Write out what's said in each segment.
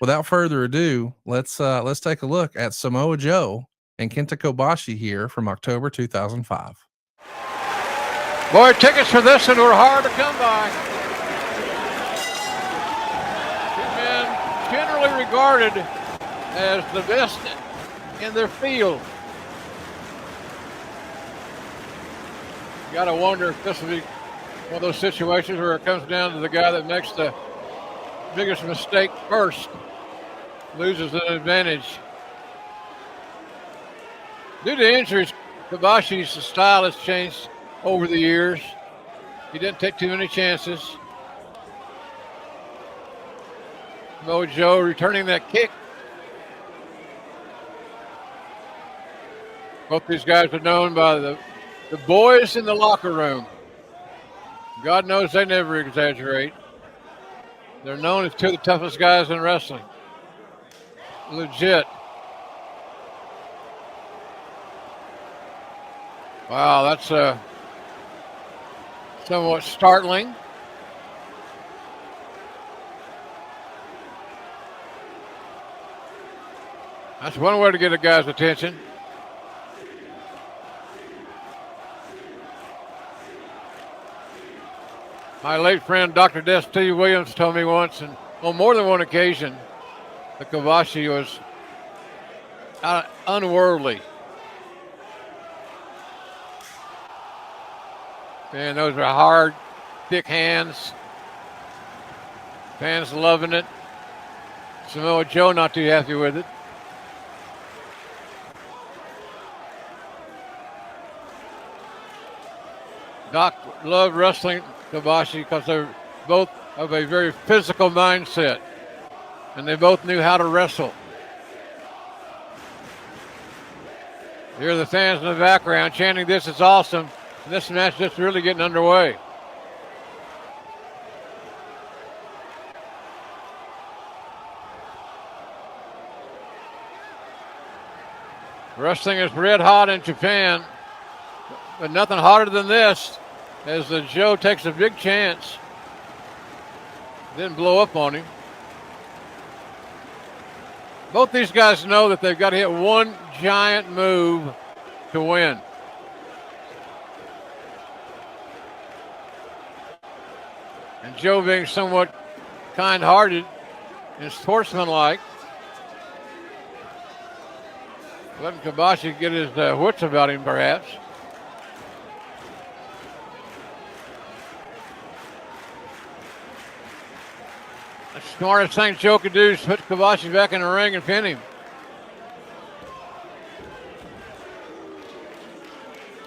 without further ado, let's take a look at Samoa Joe and Kenta Kobashi here from October 2005. Boy, tickets for this one were hard to come by. Two men generally regarded as the best in their field. You got to wonder if this will be one of those situations where it comes down to the guy that makes the biggest mistake first loses an advantage. Due to injuries, Kobashi's style has changed over the years. He didn't take too many chances. Samoa Joe returning that kick. Both these guys are known by the boys in the locker room. God knows they never exaggerate. They're known as two of the toughest guys in wrestling. Legit. Wow, that's somewhat startling. That's one way to get a guy's attention. My late friend, Dr. Des T. Williams, told me once, and on more than one occasion, that Kobashi was unworldly. And those are hard, thick hands. Fans loving it. Samoa Joe not too happy with it. Doc loved wrestling Kobashi because they're both of a very physical mindset, and they both knew how to wrestle. Here are the fans in the background chanting, "This is awesome." And this match just really getting underway. Wrestling is red hot in Japan, but nothing hotter than this as the Joe takes a big chance. Didn't blow up on him. Both these guys know that they've got to hit one giant move to win. And Joe being somewhat kind-hearted and sportsmanlike, letting Kobashi get his wits about him, perhaps. The smartest thing Joe could do is put Kobashi back in the ring and pin him.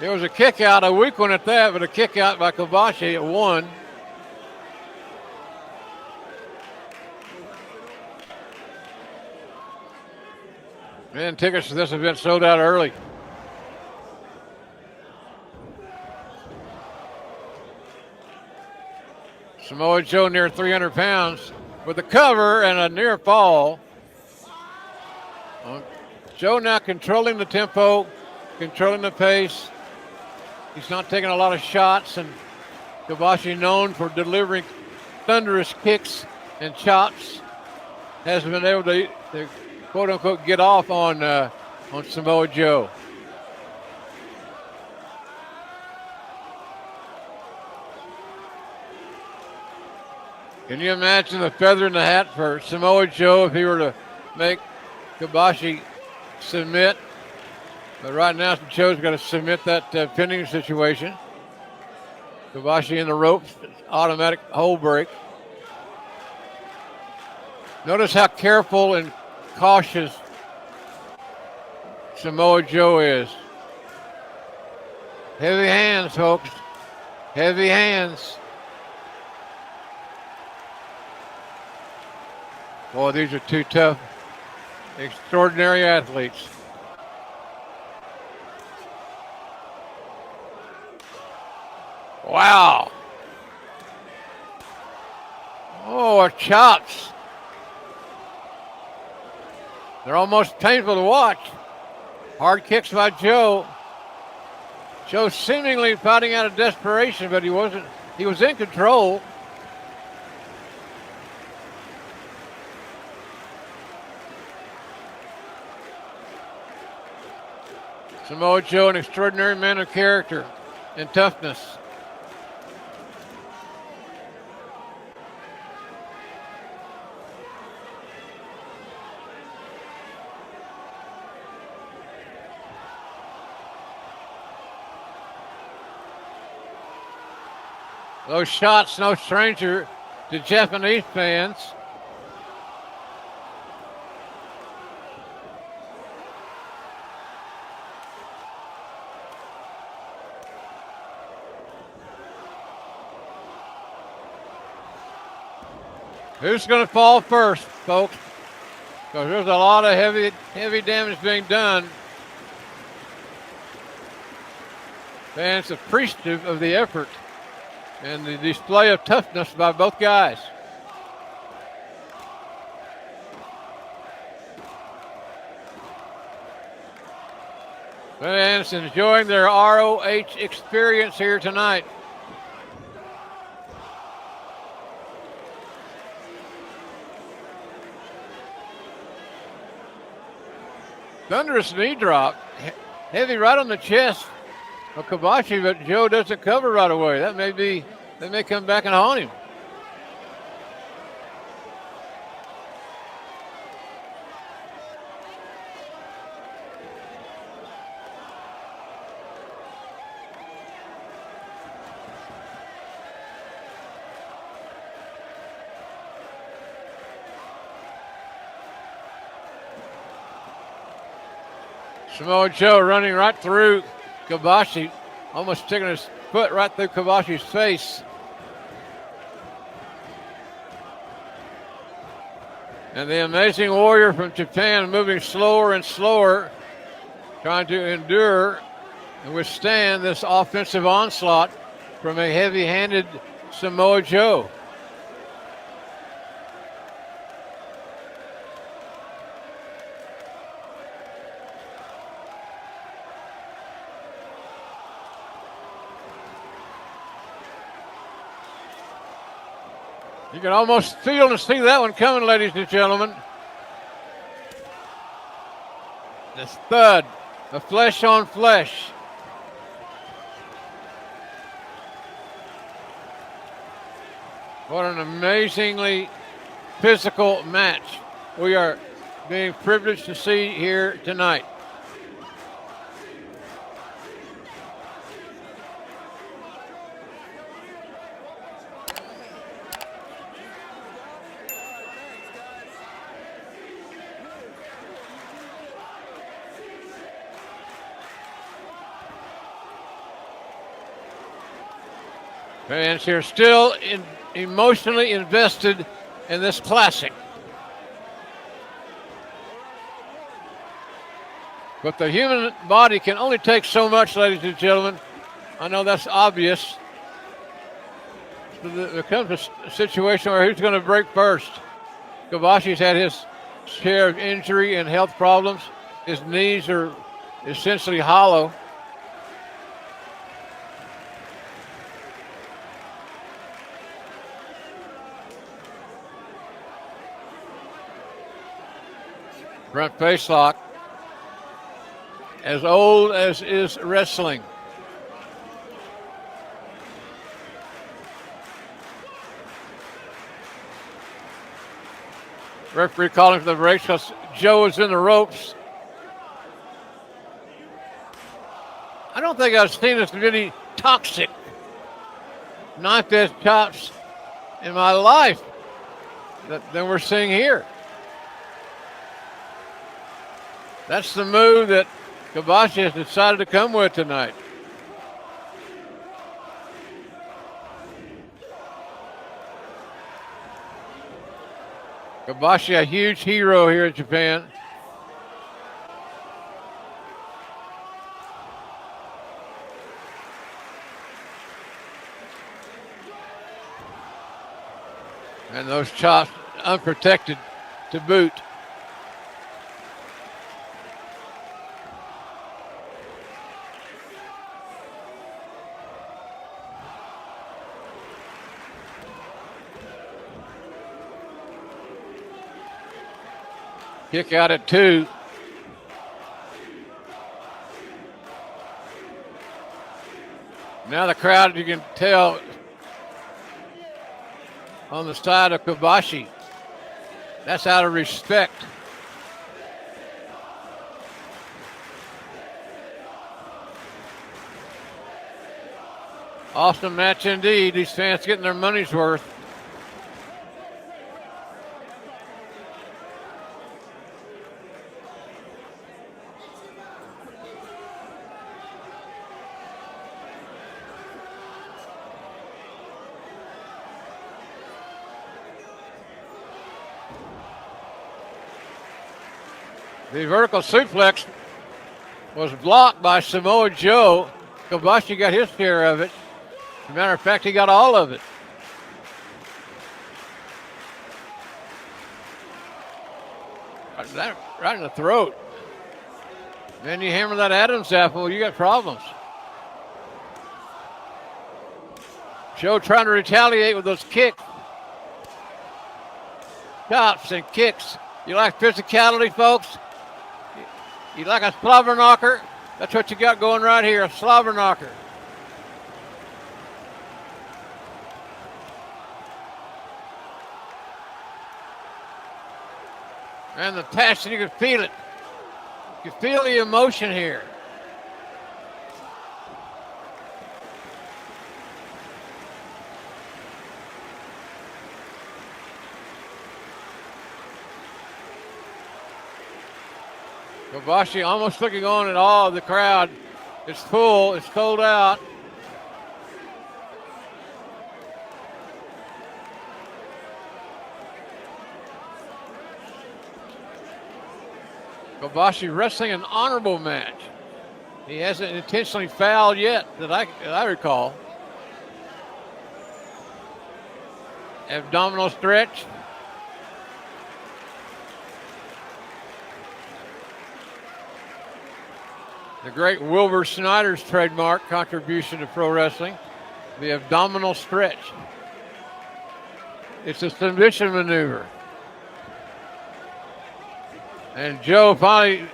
It was a kick out, a weak one at that, but a kick out by Kobashi at 1. Man, tickets to this event sold out early. Samoa Joe near 300 pounds with a cover and a near fall. Joe now controlling the tempo, controlling the pace. He's not taking a lot of shots, and Kobashi, known for delivering thunderous kicks and chops, hasn't been able to quote unquote get off on Samoa Joe. Can you imagine the feather in the hat for Samoa Joe if he were to make Kobashi submit? But right now, Joe's got to submit that pinning situation. Kobashi in the ropes, automatic hold break. Notice how careful and cautious Samoa Joe is. Heavy hands, folks. Heavy hands. Boy, these are two tough, extraordinary athletes. Wow. Oh, chops. They're almost painful to watch. Hard kicks by Joe. Joe seemingly fighting out of desperation, but he wasn't. He was in control. Samoa Joe, an extraordinary man of character and toughness. Those shots, no stranger to Japanese fans. Who's going to fall first, folks? Because there's a lot of heavy damage being done. Fans appreciative of the effort and the display of toughness by both guys. Fans enjoying their ROH experience here tonight. Thunderous knee drop, heavy right on the chest of Kobashi, but Joe doesn't cover right away. That may come back and haunt him. Samoa Joe running right through Kobashi, almost sticking his foot right through Kobashi's face. And the Amazing Warrior from Japan moving slower and slower, trying to endure and withstand this offensive onslaught from a heavy-handed Samoa Joe. You can almost feel and see that one coming, ladies and gentlemen. This thud, the flesh on flesh. What an amazingly physical match we are being privileged to see here tonight. Fans here still emotionally invested in this classic. But the human body can only take so much, ladies and gentlemen. I know that's obvious. There comes a situation where who's going to break first. Kobashi's had his share of injury and health problems. His knees are essentially hollow. Front face lock. As old as is wrestling. Referee calling for the break because Joe is in the ropes. I don't think I've seen as many toxic knife edge chops in my life than we're seeing here. That's the move that Kobashi has decided to come with tonight. Kobashi, a huge hero here in Japan. And those chops unprotected to boot. Kick out at 2. Now the crowd, you can tell, on the side of Kobashi. That's out of respect. Awesome match indeed. These fans getting their money's worth. The vertical suplex was blocked by Samoa Joe. Kobashi got his share of it. As a matter of fact, he got all of it. Right in the throat. Then you hammer that Adam's apple, you got problems. Joe trying to retaliate with those kicks. Chops and kicks. You like physicality, folks? You like a slobber knocker? That's what you got going right here, a slobber knocker. And the passion, you can feel it. You can feel the emotion here. Kobashi almost looking on at all of the crowd. It's full, it's sold out. Kobashi wrestling an honorable match. He hasn't intentionally fouled yet that I recall. Abdominal stretch. The great Wilbur Snyder's trademark contribution to pro wrestling, the abdominal stretch. It's a submission maneuver. And Joe finally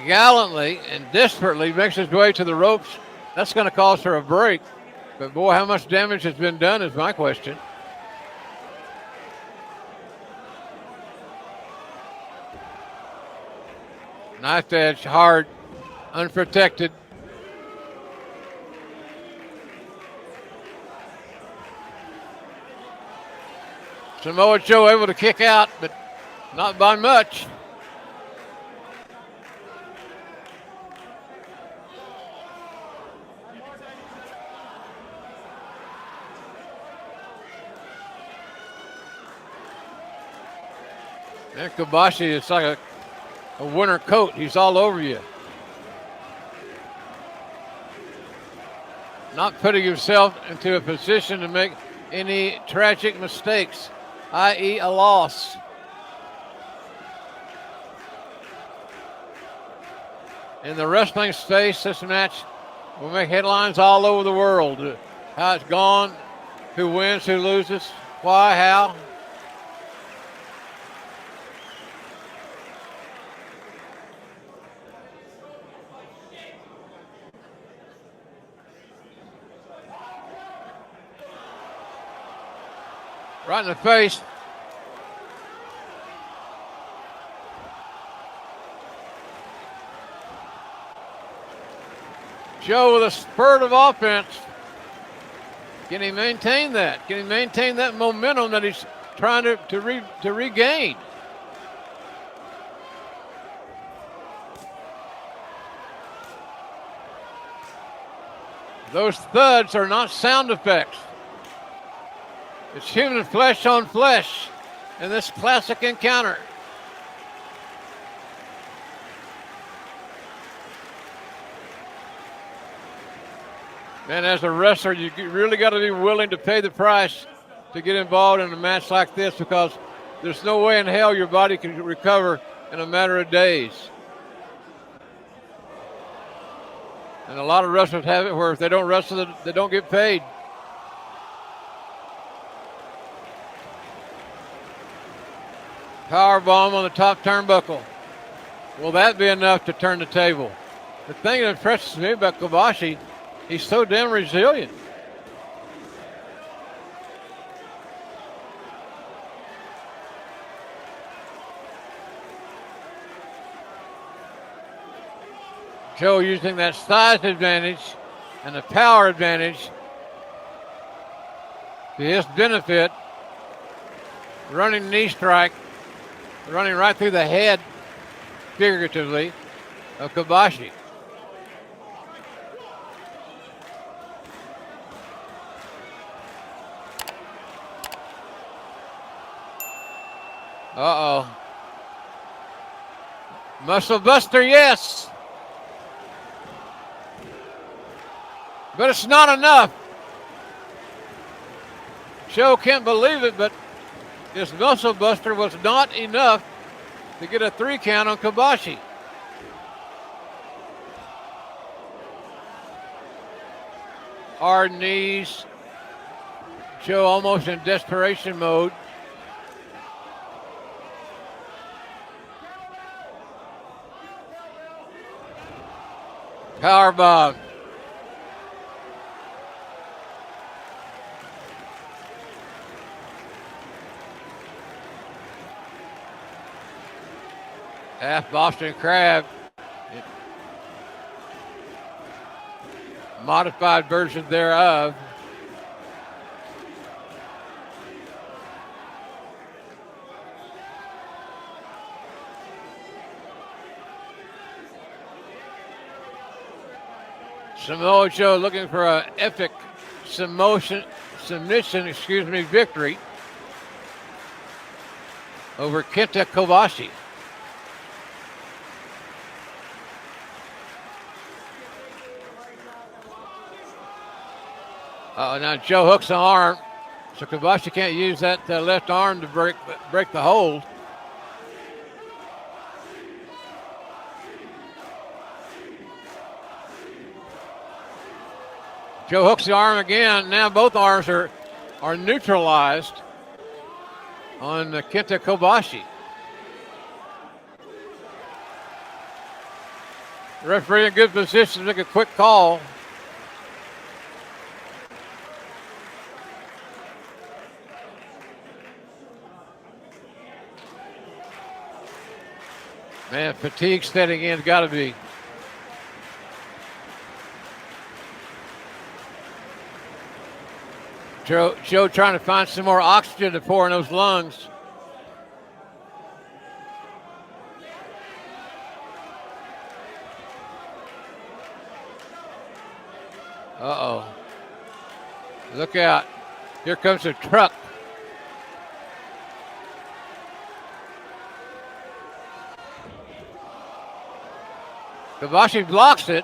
gallantly and desperately makes his way to the ropes. That's going to cause her a break. But boy, how much damage has been done is my question. Knife edge, hard. Unprotected. Samoa Joe able to kick out, but not by much. And Kobashi is like a winter coat. He's all over you. Not putting himself into a position to make any tragic mistakes, i.e. a loss. In the wrestling space, this match will make headlines all over the world. How it's gone, who wins, who loses, why, how. Right in the face. Joe with a spurt of offense. Can he maintain that? Can he maintain that momentum that he's trying to regain? Those thuds are not sound effects. It's human flesh on flesh in this classic encounter. And as a wrestler, you really got to be willing to pay the price to get involved in a match like this, because there's no way in hell your body can recover in a matter of days. And a lot of wrestlers have it where if they don't wrestle, they don't get paid. Power bomb on the top turnbuckle. Will that be enough to turn the table? The thing that impresses me about Kobashi He's so damn resilient. Joe using that size advantage and the power advantage to his benefit. Running knee strike, running right through the head, figuratively, of Kobashi. Uh-oh. Muscle buster, yes. But it's not enough. Joe can't believe it, but this muscle buster was not enough to get a 3 count on Kobashi. Hard knees. Joe almost in desperation mode. Power bomb. Half Boston Crab. Modified version thereof. Samoa Joe looking for an epic submission victory over Kenta Kobashi. Now Joe hooks the arm, so Kobashi can't use that left arm to break the hold. Joe hooks the arm again. Now both arms are neutralized on Kenta Kobashi. The referee in good position to make a quick call. Man, fatigue setting in, got to be. Joe trying to find some more oxygen to pour in those lungs. Uh-oh. Look out. Here comes a truck. Kobashi blocks it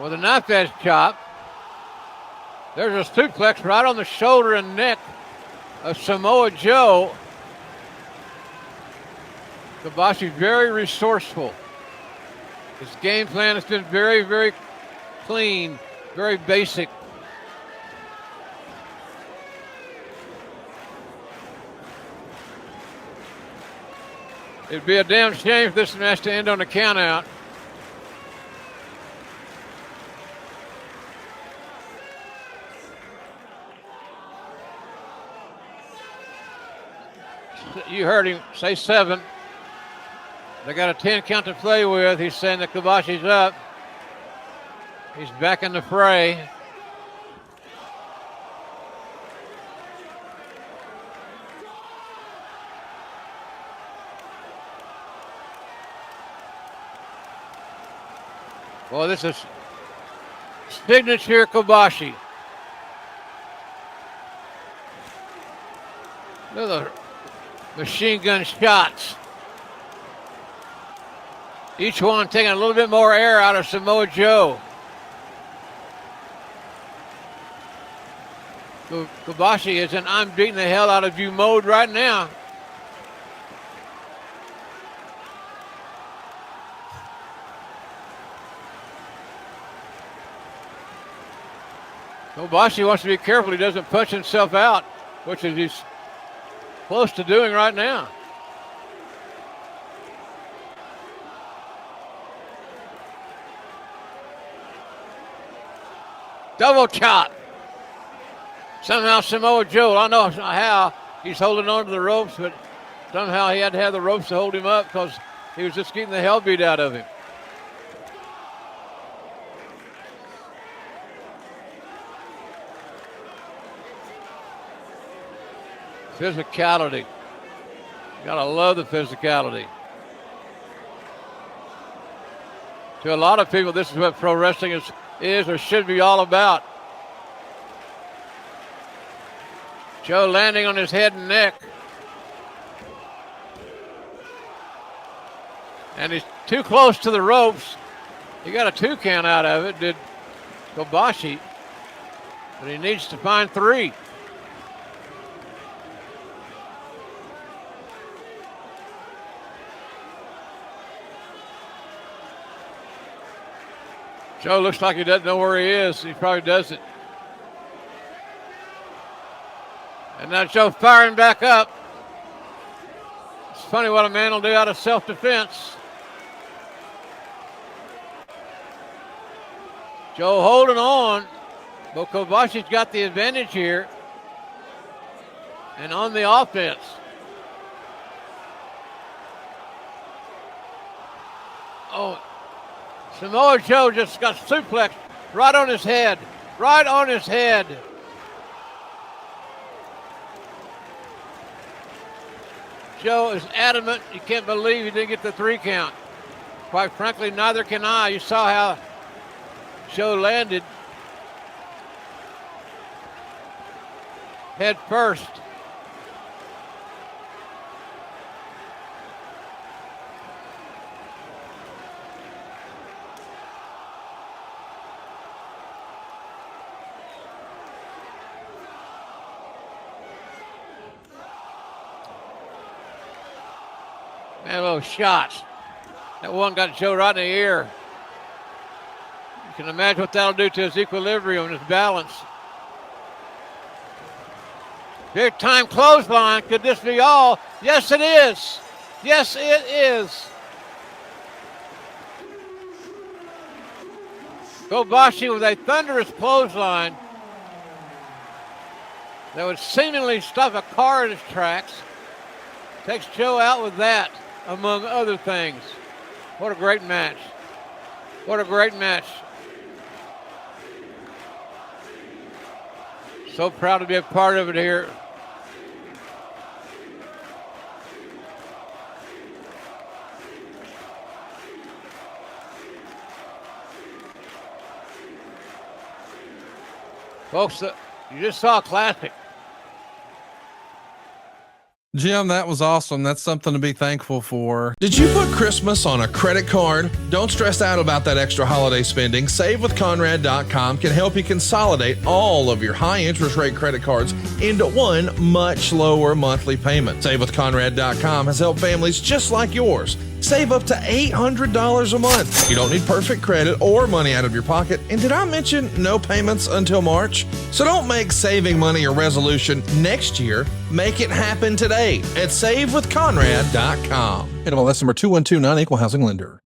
with a knife edge chop. There's a suplex right on the shoulder and neck of Samoa Joe. Kobashi very resourceful. His game plan has been very, very clean, very basic. It'd be a damn shame for this match to end on a count out. You heard him say 7. They got a 10 count to play with. He's saying that Kobashi's up. He's back in the fray. Well, this is signature Kobashi. Look at the machine gun shots. Each one taking a little bit more air out of Samoa Joe. Kobashi is in I'm beating the hell out of you mode right now. Kobashi wants to be careful he doesn't punch himself out, which is he's close to doing right now. Double chop. Somehow Samoa Joe, I don't know how he's holding on to the ropes, but somehow he had to have the ropes to hold him up because he was just getting the hell beat out of him. Physicality. Gotta love the physicality. To a lot of people, this is what pro wrestling is or should be all about. Joe landing on his head and neck. And he's too close to the ropes. He got a 2 count out of it, did Kobashi. But he needs to find 3. Joe looks like he doesn't know where he is. He probably doesn't. And now Joe firing back up. It's funny what a man will do out of self-defense. Joe holding on, but Kobashi's got the advantage here. And on the offense. Oh, Samoa Joe just got suplexed right on his head. Right on his head. Joe is adamant. You can't believe he didn't get the 3 count. Quite frankly, neither can I. You saw how Joe landed. Head first. Man, those shots. That one got Joe right in the ear. You can imagine what that'll do to his equilibrium and his balance. Big time clothesline. Could this be all? Yes, it is. Yes, it is. Kobashi with a thunderous clothesline that would seemingly stop a car in its tracks. Takes Joe out with that, among other things. What a great match. What a great match. So proud to be a part of it here. Folks, you just saw a classic. Jim, that was awesome. That's something to be thankful for. Did you put Christmas on a credit card? Don't stress out about that extra holiday spending. SaveWithConrad.com can help you consolidate all of your high interest rate credit cards into one much lower monthly payment. SaveWithConrad.com has helped families just like yours save up to $800 a month. You don't need perfect credit or money out of your pocket. And did I mention no payments until March? So don't make saving money a resolution next year. Make it happen today at SaveWithConrad.com. NMLS number 2129, Equal Housing Lender.